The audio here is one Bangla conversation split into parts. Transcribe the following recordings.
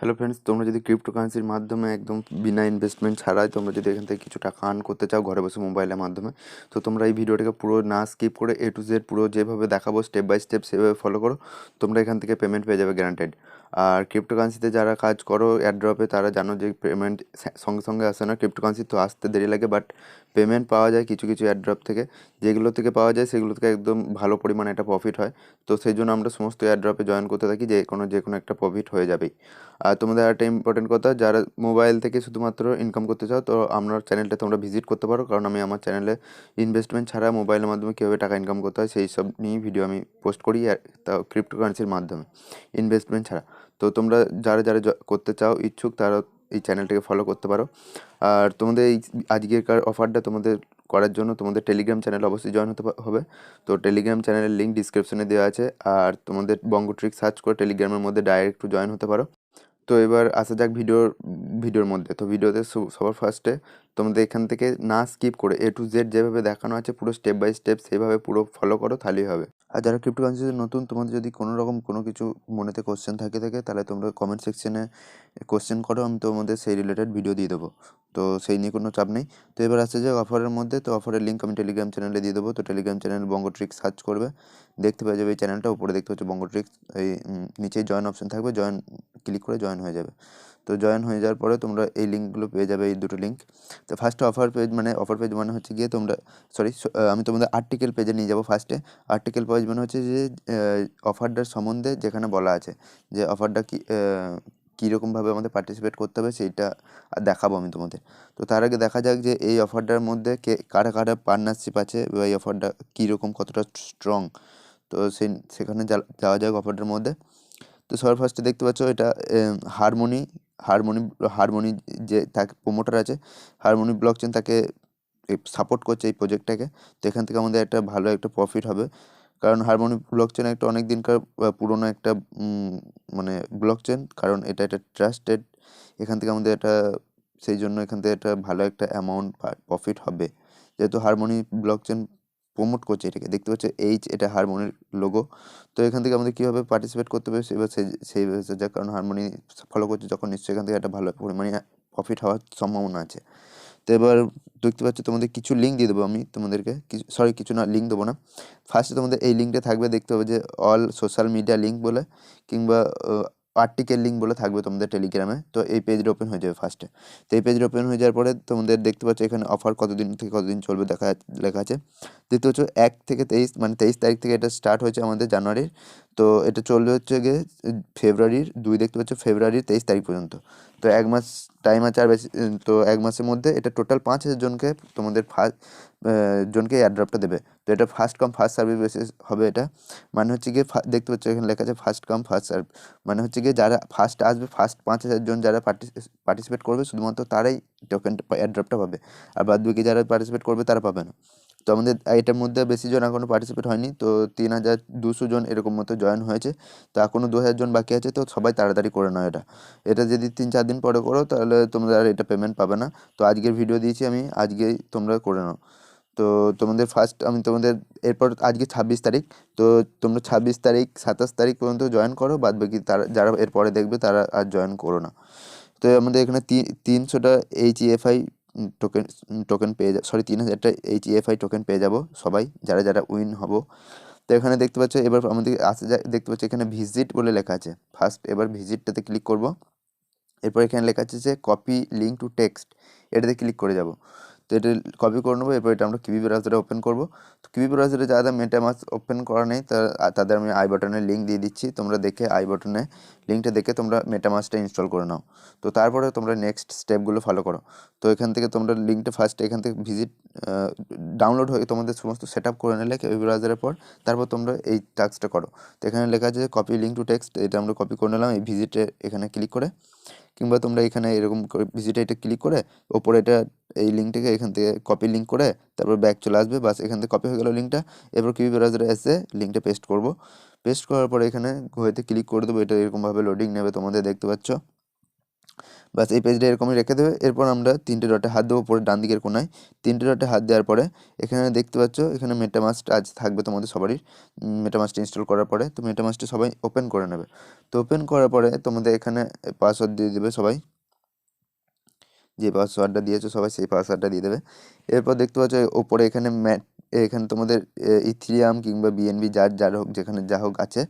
হ্যালো ফ্রেন্ডস, তোমরা যদি ক্রিপ্টোকারেন্সির মাধ্যমে একদম বিনা ইনভেস্টমেন্ট ছাড়াই তোমরা যদি এখান থেকে কিছু টাকা আর্ন করতে চাও ঘরে বসে মোবাইলের মাধ্যমে, তো তোমরা এই ভিডিওটাকে পুরো না স্কিপ করে এ টু জেড পুরো যেভাবে দেখাবো স্টেপ বাই স্টেপ সেভাবে ফলো করো। তোমরা এখান থেকে পেমেন্ট পেয়ে যাবে গ্যারান্টেড। আর ক্রিপ্টোকারেন্সিতে যারা কাজ করো এয়ারড্রপে, তারা জানো যে পেমেন্ট সঙ্গে সঙ্গে আসে না, ক্রিপ্টোকারেন্সি তো আসতে দেরি লাগে, বাট পেমেন্ট পাওয়া যায় কিছু কিছু এয়ারড্রপ থেকে। যেগুলো থেকে পাওয়া যায় সেগুলো থেকে একদম ভালো পরিমাণে একটা প্রফিট হয়। তো সেই জন্য আমরা সমস্ত এয়ারড্রপে জয়েন করতে থাকি, যে কোনো একটা প্রফিট হয়ে যাবেই। আর তোমাদের একটা ইম্পর্টেন্ট কথা, যারা মোবাইল থেকে শুধুমাত্র ইনকাম করতে চাও, তো আমার চ্যানেলটা তোমরা ভিজিট করতে পারো, কারণ আমি আমার চ্যানেলে ইনভেস্টমেন্ট ছাড়া মোবাইলের মাধ্যমে কীভাবে টাকা ইনকাম করতে হয় সেই সব নিয়ে ভিডিও আমি পোস্ট করি, তাও ক্রিপ্টোকারেন্সির মাধ্যমে ইনভেস্টমেন্ট ছাড়া। তো তোমরা যারা যারা করতে চাও ইচ্ছুক, তারা এই চ্যানেলটাকে ফলো করতে পারো। আর তোমাদের এই আজকের অফারটা তোমাদের করার জন্য তোমাদের টেলিগ্রাম চ্যানেল অবশ্যই জয়েন হতে হবে। তো টেলিগ্রাম চ্যানেলের লিঙ্ক ডিসক্রিপশনে দেওয়া আছে, আর তোমাদের বঙ্গো ট্রিক সার্চ করে টেলিগ্রামের মধ্যে ডাইরেক্ট জয়েন হতে পারো। তো এবার আসা যাক ভিডিওর মধ্যে। তো ভিডিওতে সবার ফার্স্টে তোমাদের এখান থেকে না স্কিপ করে এ টু জেড যেভাবে দেখানো আছে পুরো স্টেপ বাই স্টেপ সেভাবে পুরো ফলো করো, তাহলেই হবে। আর যারা ক্রিপ্টোকারেন্সিতে নতুন, তোমাদের যদি কোনো রকম কোনো কিছু মনেতে কোশ্চেন থাকে তাহলে তোমরা কমেন্ট সেকশনে কোশ্চেন করো, আমি তোমাদের সেই রিলেটেড ভিডিও দিয়ে দেবো। তো সেই নিয়ে কোনো চাপ নেই। তো এবার আসছে যে অফারের মধ্যে, তো অফারের লিঙ্ক আমি টেলিগ্রাম চ্যানেলে দিয়ে দেবো। তো টেলিগ্রাম চ্যানেল বঙ্গো ট্রিক সার্চ করবে, দেখতে পেয়ে যাবে এই চ্যানেলটা। উপরে দেখতে পাচ্ছ বঙ্গো ট্রিক্স, এই নিচেই জয়েন অপশন থাকবে, জয়েন ক্লিক করে জয়েন হয়ে যাবে। তো জয়েন হয়ে যাওয়ার পরে তোমরা এই লিঙ্কগুলো পেয়ে যাবে, এই দুটো লিঙ্ক। তো ফার্স্টে অফার পেজ মানে হচ্ছে গিয়ে তোমরা আমি তোমাদের আর্টিকেল পেজে নিয়ে যাবো ফার্স্টে। আর্টিকেল পেজ মানে হচ্ছে যে অফারটার সম্বন্ধে যেখানে বলা আছে যে অফারটা কীরকমভাবে আমাদের পার্টিসিপেট করতে হবে সেইটা দেখাবো আমি তোমাদের। তো তার আগে দেখা যাক যে এই অফারটার মধ্যে কারা কারা পার্টনারশিপ আছে, বা এই অফারটা কীরকম, কতটা স্ট্রং। তো সেখানে যাওয়া যাক অফারটার মধ্যে। তো সবার ফার্স্টে দেখতে পাচ্ছ এটা হারমোনি হারমোনি হারমোনি যে তাকে প্রোমোটার আছে, হারমোনি ব্লকচেন তাকে সাপোর্ট করছে এই প্রজেক্টটাকে। তো এখান থেকে আমাদের একটা ভালো একটা প্রফিট হবে, কারণ হারমোনি ব্লকচেন একটা অনেক দিনকার পুরোনো একটা মানে ব্লকচেন, কারণ এটা একটা ট্রাস্টেড। এখান থেকে আমাদের একটা সেই জন্য এখান থেকে একটা ভালো একটা অ্যামাউন্ট প্রফিট হবে, যেহেতু হারমোনি ব্লকচেন প্রমোট করছে এটাকে। দেখতে পাচ্ছ এটা হারমোনির লোগো। তো এখান থেকে আমাদের কীভাবে পার্টিসিপেট করতে হবে সেই যাক, কারণ হারমোনি ফলো করছে যখন, নিশ্চয়ই এখান থেকে একটা ভালো পরিমাণে প্রফিট হওয়ার সম্ভাবনা আছে। তো এবার দেখতে পাচ্ছ তোমাদের কিছু লিঙ্ক দিয়ে দেবো আমি তোমাদেরকে, কিছু না, লিঙ্ক দেবো না। ফার্স্টে তোমাদের এই লিঙ্কটা থাকবে, দেখতে হবে যে অল সোশ্যাল মিডিয়া লিঙ্ক বলে, কিংবা আর্টিকেল লিঙ্ক বলে থাকবে তোমাদের টেলিগ্রামে। তো এই পেজটা ওপেন হয়ে যাবে ফার্স্টে। তো এই পেজটা ওপেন হয়ে যাওয়ার পরে তোমাদের দেখতে পাচ্ছ এখানে অফার কতদিন থেকে কতদিন চলবে লেখা আছে। দেখতে পাচ্ছ 1 থেকে 23, মানে 23 তারিখ থেকে এটা স্টার্ট হয়েছে আমাদের জানুয়ারির। তো এটা চলবে হচ্ছে গিয়ে ফেব্রুয়ারির 2, দেখতে পাচ্ছ ফেব্রুয়ারির 23 তারিখ পর্যন্ত। তো 1 মাস টাইম আছে আর বেশি। তো 1 মাসের মধ্যে এটা টোটাল 5,000 জনকে তোমাদের জনকে এয়ারড্রপটা দেবে। তো এটা first come first service basis হবে এটা। মানে হচ্ছে গিয়ে দেখতে পাচ্ছ এখানে লেখা আছে ফার্স্ট কাম ফার্স্ট সার্ভ। মানে হচ্ছে গিয়ে যারা ফার্স্ট আসবে, ফার্স্ট 5,000 জন যারা পার্টিসিপেট করবে শুধুমাত্র তারাই টোকেনটা এয়ারড্রপটা পাবে, আর বাদ বাকি যারা পার্টিসিপেট করবে তারা পাবে না। তো আমাদের এটার মধ্যে বেশি জন এখনও পার্টিসিপেট হয়নি, তো 3,200 জন এরকম মতো জয়েন হয়েছে। তো এখনও 2,000 জন বাকি আছে, তো সবাই তাড়াতাড়ি করে নাও এটা যদি 3-4 দিন পরে করো তাহলে তোমরা আর এটা পেমেন্ট পাবে না। তো আজকের ভিডিও দিয়েছি আমি, আজকেই তোমরা করে নাও। তো তোমাদের আমি তোমাদের এরপর আজকে 26 তারিখ, তো তোমরা 26 তারিখ 27 তারিখ পর্যন্ত জয়েন করো, বাদ বাকি তারা যারা এরপরে দেখবে তারা আর জয়েন করো না। তো আমাদের এখানে 300টা HEFI টোকেন টোকেন পেয়ে 3,000টা HEFI টোকেন পেয়ে যাবো সবাই, যারা যারা উইন হবো। তো এখানে দেখতে পাচ্ছ এবার আমাদের আসে যায়, দেখতে পাচ্ছ এখানে ভিজিট বলে লেখা আছে। ফার্স্ট এবার ভিজিটটাতে ক্লিক করব। এরপর এখানে লেখা আছে যে কপি লিঙ্ক টু টেক্সট, এটাতে ক্লিক করে যাব। তো এটা কপি করে নেবো। এরপর এটা আমরা কিবি ব্রাউজারে ওপেন করব। তো কিবি ব্রাউজারে যারা মেটামাস্ক ওপেন করা নেই তাদের আমি আই বাটনের লিঙ্ক দিয়ে দিচ্ছি, তোমরা দেখে আই বাটনে লিঙ্কটা দেখে তোমরা মেটামাস্কটা ইনস্টল করে নাও। তো তারপরে তোমরা নেক্সট স্টেপগুলো ফলো করো। তো এখান থেকে তোমরা লিঙ্কটা ফার্স্টে এখান থেকে ডাউনলোড হয়ে তোমাদের সমস্ত সেট আপ করে নিলে কিবি ব্রাউজারের পর, তারপর তোমরা এই টাস্কটা করো। তো এখানে লেখা আছে কপি লিঙ্ক টু টেক্সট, এটা আমরা কপি করে নিলাম এই ভিজিটে এখানে ক্লিক করে, কিংবা তোমরা এখানে এরকম করে ভিজিটে এটা ক্লিক করে ওপরে এটা এই লিঙ্কটাকে এখান থেকে কপি লিঙ্ক করে তারপর ব্যাক চলে আসবে, বাস এখান থেকে কপি হয়ে গেল লিঙ্কটা। এরপর কিবি ব্রাউজারে এসে লিঙ্কটা পেস্ট করব। পেস্ট করার পরে এখানে হইতে ক্লিক করে দেবো, এটা এরকমভাবে লোডিং নেবে তোমাদের দেখতে পাচ্ছ। বাস এই পেজটা এরকমই রেখে দেবে। এরপর আমরা 3টে ডটে হাত দেবো উপরে ডান দিকের কোনায়। 3টে ডটে হাত দেওয়ার পরে এখানে দেখতে পাচ্ছ এখানে মেটামাস্ক আজ থাকবে তোমাদের সবারই। মেটামাস্কটা ইনস্টল করার পরে তো মেটামাস্কটা সবাই ওপেন করে নেবে। তো ওপেন করার পরে তোমাদের এখানে পাসওয়ার্ড দিয়ে দেবে সবাই, যে পাসওয়ার্ডটা দিয়েছো সবাই সেই পাসওয়ার্ডটা দিয়ে দেবে। এরপর দেখতে পাচ্ছ ওপরে এখানে এখানে তোমাদের ইথিরিয়াম কিংবা বিএনবি যার হোক যেখানে যা হোক আছে,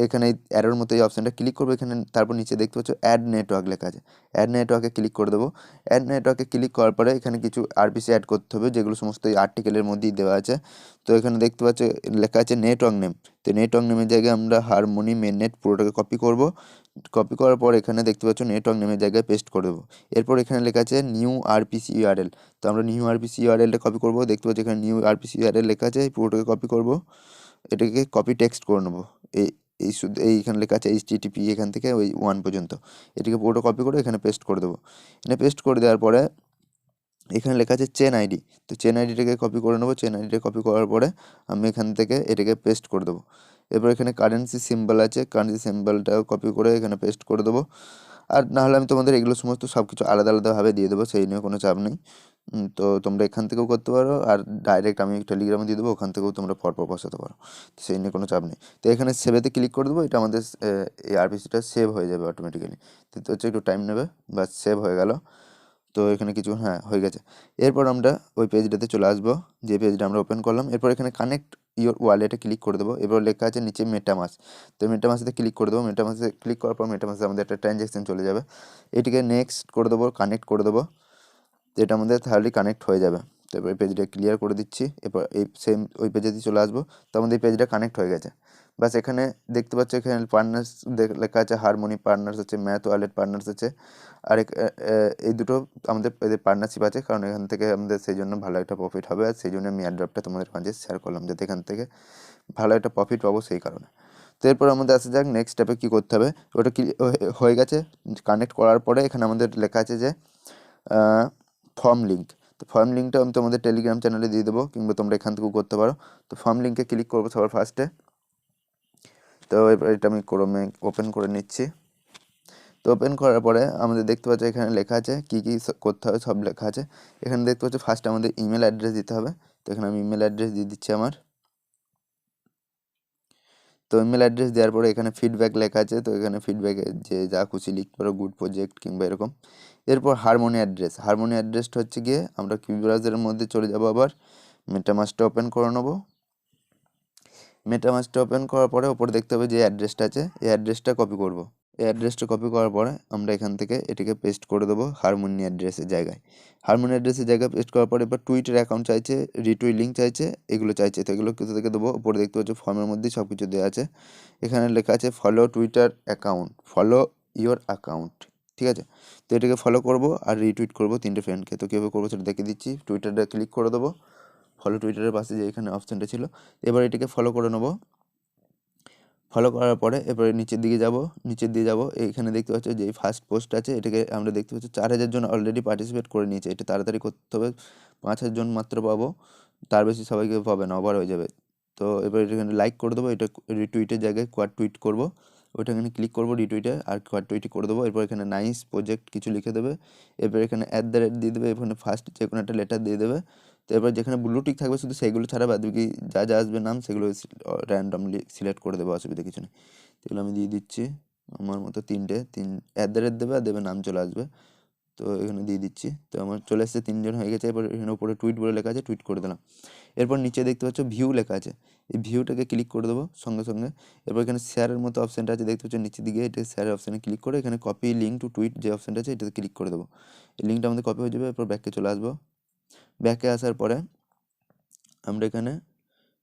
এখানে এই অ্যারোর মতো এই অপশানটা ক্লিক করবো এখানে। তারপর নিচে দেখতে পাচ্ছ অ্যাড নেটওয়ার্ক লেখা আছে, অ্যাড নেটওয়ার্কে ক্লিক করে দেবো। অ্যাড নেটওয়ার্কে ক্লিক করার পরে এখানে কিছু আরপিসি অ্যাড করতে হবে, যেগুলো সমস্ত এই আর্টিকেলের মধ্যেই দেওয়া আছে। তো এখানে দেখতে পাচ্ছ লেখা আছে নেটওয়ার্ক নেম। তো নেটওয়ার্ক নেমের জায়গায় আমরা হারমোনি মেন নেট পুরোটাকে কপি করব। কপি করার পর এখানে দেখতে পাচ্ছ নেটওয়ার্ক নেমের জায়গায় পেস্ট করে দেবো। এরপর এখানে লেখা আছে নিউ আরপিসি ইউআরএল। তো আমরা নিউ আরপিসি ইউআরএলটা কপি করব। দেখতে পাচ্ছি এখানে নিউ আরপিসি ইউআরএল লেখা আছে, এই পুরোটাকে কপি করব। এটাকে কপি টেক্সট করে নেবো। এই এই শুধু এইখানে লেখা আছে এইচটিটিপি এখান থেকে ওই 1 পর্যন্ত, এটাকে পুরোটা কপি করে এখানে পেস্ট করে দেবো। এখানে পেস্ট করে দেওয়ার পরে এখানে লেখা আছে চেন আইডি। তো চেন আইডিটাকে কপি করে নেবো। চেন আইডিটা কপি করার পরে আমি এখান থেকে এটাকে পেস্ট করে দেবো। এরপর এখানে কারেন্সি সিম্বল আছে, কারেন্সি সিম্বলটাও কপি করে এখানে পেস্ট করে দেবো। আর নাহলে আমি তোমাদের এগুলো সমস্ত সব কিছু আলাদা আলাদাভাবে দিয়ে দেবো, সেই নিয়ে কোনো চাপ নেই। তো তোমরা এখান থেকেও করতে পারো, আর ডাইরেক্ট আমি টেলিগ্রামে দিয়ে দেবো, ওখান থেকেও তোমরা পরপর বসাতে পারো, তো সেই নিয়ে কোনো চাপ নেই। তো এখানে সেভেতে ক্লিক করে দেবো, এটা আমাদের এই আরপিসিটা সেভ হয়ে যাবে অটোমেটিক্যালি। তো হচ্ছে একটু টাইম নেবে, বাস সেভ হয়ে গেল। তো এখানে কিছু হয়ে গেছে। এরপর আমরা ওই পেজটাতে চলে আসবো, যে পেজটা আমরা ওপেন করলাম। এরপর এখানে কানেক্ট ইওর ওয়ালেটে ক্লিক করে দেবো। এরপর লেখা আছে নিচে মেটামাস্ক। তো মেটামাস্কে ক্লিক করে দেবো। মেটামাস্কে ক্লিক করার পর মেটামাস্কে আমাদের একটা ট্রানজ্যাকশন চলে যাবে। এটিকে নেক্সট করে দেবো, কানেক্ট করে দেবো। তো এটা আমাদের তাহলে কানেক্ট হয়ে যাবে। তো এবার এই পেজটা ক্লিয়ার করে দিচ্ছি। এরপর এই সেম ওই পেজেতে চলে আসবো। তো আমাদের এই পেজটা কানেক্ট হয়ে গেছে। বাস এখানে দেখতে পাচ্ছ এখানে পার্টনার্স লেখা আছে, হারমোনি পার্টনার্স আছে, ম্যাথ ওয়ালেট পার্টনার্স আছে। আর এই দুটো আমাদের এদের পার্টনারশিপ আছে, কারণ এখান থেকে আমাদের সেই জন্য ভালো একটা প্রফিট হবে। আর সেই জন্য আমি এয়ারড্রপটা তোমাদের মাঝে শেয়ার করলাম, যাতে এখান থেকে ভালো একটা প্রফিট পাবো সেই কারণে। তো এরপর আমাদের আসা যাক নেক্সট স্টেপে কী করতে হবে। ওটা কি হয়ে গেছে। কানেক্ট করার পরে এখানে আমাদের লেখা আছে যে ফর্ম লিঙ্ক। তো ফর্ম লিঙ্কটা আমি তোমাদের টেলিগ্রাম চ্যানেলে দিয়ে দেবো, কিংবা তোমরা এখান থেকেও করতে পারো। তো ফর্ম লিঙ্কে ক্লিক করবো সবার ফার্স্টে। তো এবার এটা আমি ক্রোমে ওপেন করে নিচ্ছি। তো ওপেন করার পরে আমাদের দেখতে পাচ্ছি এখানে লেখা আছে কী কী করতে হবে, সব লেখা আছে। এখানে দেখতে পাচ্ছি ফার্স্টে আমাদের ইমেল অ্যাড্রেস দিতে হবে। তো এখানে আমি ইমেল অ্যাড্রেস দিয়ে দিচ্ছি আমার। তো ইমেল অ্যাড্রেস দেওয়ার পরে এখানে ফিডব্যাক লেখা আছে। তো এখানে ফিডব্যাকে যে যা খুশি লিখতে পারো, গুড প্রজেক্ট কিংবা এরকম। এরপর হারমোনি অ্যাড্রেস। হারমোনি অ্যাড্রেসটা হচ্ছে গিয়ে আমরা কিউ ব্রাউজারের মধ্যে চলে যাবো, আবার মেটামাস্কটা ওপেন করে নেবো। মেটামাস্কটা ওপেন করার পরে ওপরে দেখতে হবে যে অ্যাড্রেসটা আছে, এই অ্যাড্রেসটা কপি করব। এই অ্যাড্রেসটা কপি করার পরে আমরা এখান থেকে এটিকে পেস্ট করে দেবো হারমোনি অ্যাড্রেসের জায়গায়। হারমোনি অ্যাড্রেসের জায়গায় পেস্ট করার পরে এবার টুইটার অ্যাকাউন্ট চাইছে, রিটুইট লিঙ্ক চাইছে, এগুলো চাইছে। তো এগুলো কিছু থেকে দেবো। উপরে দেখতে পাচ্ছ ফর্মের মধ্যেই সব কিছু দেওয়া আছে। এখানে লেখা আছে follow Twitter account, follow your account, ঠিক আছে। তো এটাকে ফলো করব আর রিটুইট করব 3টে ফ্রেন্ডকে। তো কীভাবে করবো সেটা দেখে দিচ্ছি। টুইটারটা ক্লিক করে দেবো, ফলো টুইটারের পাশে যে এখানে অপশানটা ছিল, এবার এটাকে ফলো করে নেবো। ফলো করার পরে এবারে নিচের দিকে যাব, নিচের দিকে যাব। এইখানে দেখতে পাচ্ছ যে ফার্স্ট পোস্ট আছে, এটাকে আমরা দেখতে পাচ্ছি 4000 জন অলরেডি পার্টিসিপেট করে নিয়েছে। এটা তাড়াতাড়ি করতে হবে, 5000 জন মাত্র পাবো, তার বেশি সবাইকে পাবে না, ওভার হয়ে যাবে। তো এবার এখানে লাইক করে দেবো। এটা রিটুইটের জায়গায় কোয়াড টুইট করবো, ওইটা এখানে ক্লিক করবো রিটুইটে, আর কোয়াড টুইট করে দেবো। এরপর এখানে নাইস প্রজেক্ট কিছু লিখে দেবে। এরপর এখানে @ দিয়ে দেবে, এখানে ফার্স্ট যে কোনো একটা লেটার দিয়ে দেবে। তো এবার যেখানে ব্লু টিক থাকবে শুধু সেগুলো ছাড়া বাদ বাকি যা যা আসবে নাম সেগুলো র্যান্ডমলি সিলেক্ট করে দেবো, অসুবিধা কিছু নেই। এগুলো আমি দিয়ে দিচ্ছি আমার মতো 3টে @ দেবে, আর দেবে নাম চলে আসবে। তো এখানে দিয়ে দিচ্ছি। তো আমার চলে এসেছে, 3জন হয়ে গেছে। এবার এখানে উপরে টুইট বলে লেখা আছে, টুইট করে দিলাম। এরপর নিচে দেখতে পাচ্ছ ভিউ লেখা আছে, এই ভিউটাকে ক্লিক করে দেবো সঙ্গে সঙ্গে। এরপর এখানে শেয়ারের মতো অপশানটা আছে দেখতে পাচ্ছ নিচের দিকে, এটা শেয়ারের অপশানে ক্লিক করে এখানে কপি লিঙ্ক টু টুইট যে অপশানটা আছে এটাতে ক্লিক করে দেবো। এই লিঙ্কটা আমাদের কপি হয়ে যাবে। এরপর ব্যাকে চলে আসবো। ব্যাকে আসার পরে আমরা এখানে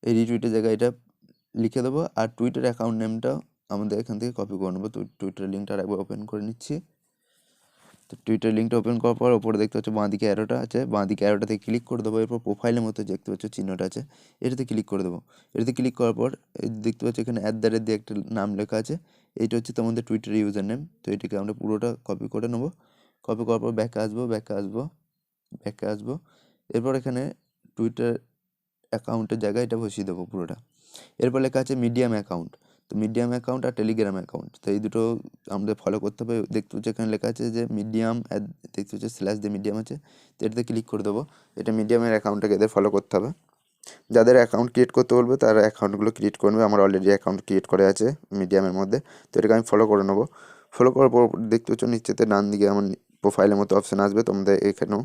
এই রিটুইটের জায়গায় এটা লিখে দেবো, আর টুইটার অ্যাকাউন্ট নেমটা আমাদের এখান থেকে কপি করে নেবো। তো টুইটার লিঙ্কটা একবার ওপেন করে নিচ্ছি। তো টুইটার লিঙ্কটা ওপেন করার পর ওপরে দেখতে পাচ্ছ বাঁ দিকে অ্যারোটা আছে, বাঁ দিকে অ্যারোটাতে ক্লিক করে দেবো। এরপর প্রোফাইলের মতো দেখতে পাচ্ছ চিহ্নটা আছে, এটাতে ক্লিক করে দেবো। এটাতে ক্লিক করার পর এই দেখতে পাচ্ছ এখানে @ দিয়ে একটা নাম লেখা আছে, এইটা হচ্ছে তোমাদের টুইটার ইউজার নেম। তো এটাকে আমরা পুরোটা কপি করে নেবো। কপি করার পর ব্যাকে আসবো, ব্যাকে আসবো। এরপর এখানে টুইটার অ্যাকাউন্টের জায়গায় এটা বসিয়ে দেবো পুরোটা। এরপর লেখা আছে মিডিয়াম অ্যাকাউন্ট। তো মিডিয়াম অ্যাকাউন্ট আর টেলিগ্রাম অ্যাকাউন্ট, তো এই দুটো আমাদের ফলো করতে হবে। দেখতে হচ্ছে এখানে লেখা আছে যে মিডিয়াম, দেখতে হচ্ছে স্ল্যাশ দিয়ে মিডিয়াম আছে, তো এটাতে ক্লিক করে দেবো। এটা মিডিয়ামের অ্যাকাউন্টটাকে এদের ফলো করতে হবে। যাদের অ্যাকাউন্ট ক্রিয়েট করতে বলবে তারা অ্যাকাউন্টগুলো ক্রিয়েট করে নেবে। আমার অলরেডি অ্যাকাউন্ট ক্রিয়েট করে আছে মিডিয়ামের মধ্যে, তো এটাকে আমি ফলো করে নেবো। ফলো করার পর দেখতে হচ্ছে নিচেতে ডান দিকে আমার প্রোফাইলের মতো অপশান আসবে, তোমাদের এখানেও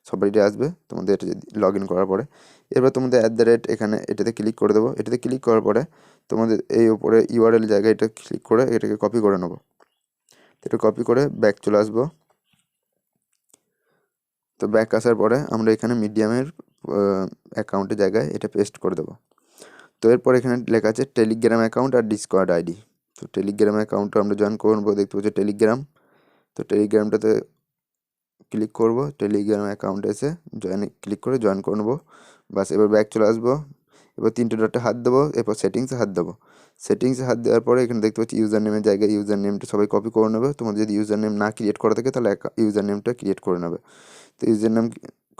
সবারই আসবে তোমাদের এটা লগ ইন করার পরে। এবার তোমাদের এখানে এটাতে ক্লিক করে দেবো। এটাতে ক্লিক করার পরে তোমাদের এই ওপরে ইউআরএল জায়গায় এটা ক্লিক করে এটাকে কপি করে নেবো। এটা কপি করে ব্যাক চলে আসবো। তো ব্যাক আসার পরে আমরা এখানে মিডিয়ামের অ্যাকাউন্টের জায়গায় এটা পেস্ট করে দেবো। তো এরপর এখানে লেখা আছে টেলিগ্রাম অ্যাকাউন্ট আর ডিসকর্ড আইডি। তো টেলিগ্রাম অ্যাকাউন্টটা আমরা জয়েন করবো, দেখতে পাচ্ছি টেলিগ্রাম। তো টেলিগ্রামটাতে ক্লিক করব, টেলিগ্রাম অ্যাকাউন্টে এসে ক্লিক করে জয়েন করে নেবো। বাস, এবার ব্যাক চলে আসবো। এবার 3টে ডটে হাত দেবো, এরপর সেটিংসে হাত দেবো। সেটিংসে হাত দেওয়ার পরে এখানে দেখতে পাচ্ছি ইউজার নেমের জায়গায় ইউজার নেমটা সবাই কপি করে নেবে। তোমাদের যদি ইউজার নেম না ক্রিয়েট করা থাকে তাহলে ইউজার নেমটা ক্রিয়েট করে নেবে। তো ইউজার নেম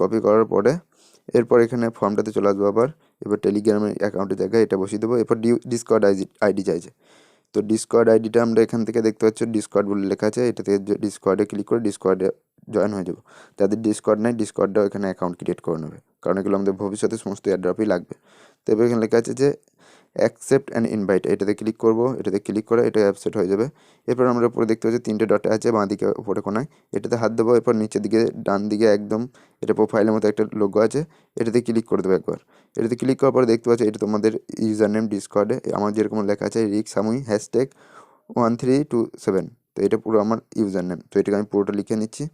কপি করার পরে এরপর এখানে ফর্মটাতে চলে আসবো আবার। এবার টেলিগ্রামের অ্যাকাউন্টের জায়গায় এটা বসিয়ে দেবো। এরপর ডিসকর্ড আইডি চাইছে। তো ডিসকর্ড আইডিটা আমরা এখান থেকে দেখতে পাচ্ছি ডিসকর্ড বলে লেখা আছে, এটা থেকে ডিসকর্ডে ক্লিক করে ডিসকর্ডে জয়েন হয়ে যাবো। যাদের ডিসকর্ড নেই ডিসকর্ডটাও এখানে অ্যাকাউন্ট ক্রিয়েট করে নেবে, কারণ এগুলো আমাদের ভবিষ্যতে সমস্ত এয়ারড্রপই লাগবে। তো এবার এখানে লেখা আছে যে অ্যাকসেপ্ট অ্যান্ড ইনভাইট, এটাতে ক্লিক করবো। এটাতে ক্লিক করে এটা অ্যাকসেপ্ট হয়ে যাবে। এরপর আমরা উপরে দেখতে পাচ্ছি 3টে ডটে আছে বাঁ দিকে উপরে কোনায়, এটাতে হাত দেবো। এরপর নিচের দিকে ডান দিকে একদম এটা প্রোফাইলের মতো একটা লোগো আছে, এটাতে ক্লিক করে দেবো একবার। এটাতে ক্লিক করার পরে দেখতে পাচ্ছি এটা তোমাদের ইউজার নেম ডিসকর্ডে আমার যেরকম লেখা আছে রিক সামুই #1327। তো এটা পুরো আমার ইউজার নেম। তো এটাকে আমি পুরোটা লিখে নিচ্ছি।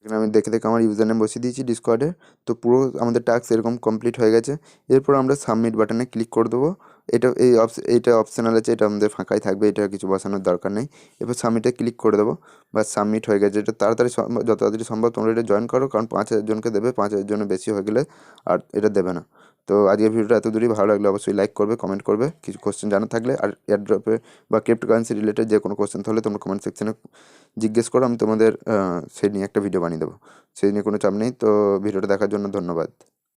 এখানে আমি দেখে আমার ইউজার নেম বসিয়ে দিয়েছি ডিসকর্ডে। তো পুরো আমাদের টাস্ক এরকম কমপ্লিট হয়ে গেছে। এরপর আমরা সাবমিট বাটনে ক্লিক করে দেবো। এইটা অপশনাল আছে, এটা আমাদের ফাঁকাই থাকবে, এটা কিছু বসানোর দরকার নেই। এরপর সাবমিটে ক্লিক করে দেবো। বা সাবমিট হয়ে গেছে। এটা তাড়াতাড়ি যত তাড়াতাড়ি সম্ভব তোমরা এটা জয়েন করো, কারণ 5,000 জনকে দেবে, 5,000 জনের বেশি হয়ে গেলে আর এটা দেবে না। তো আজকের ভিডিওটা এত দূরই। ভালো লাগলে অবশ্যই লাইক করবে, কমেন্ট করবে। কিছু কোশ্চেন জানা থাকলে আর এয়ারড্রপে বা ক্রিপ্টোকারেন্সি রিলেটেড যে কোনো কোশ্চেন থাকলে তোমরা কমেন্ট সেকশনে জিজ্ঞেস করো, আমি তোমাদের সেই নিয়ে একটা ভিডিও বানিয়ে দেবো। সেই নিয়ে কোনো চাপ নেই। তো ভিডিওটা দেখার জন্য ধন্যবাদ।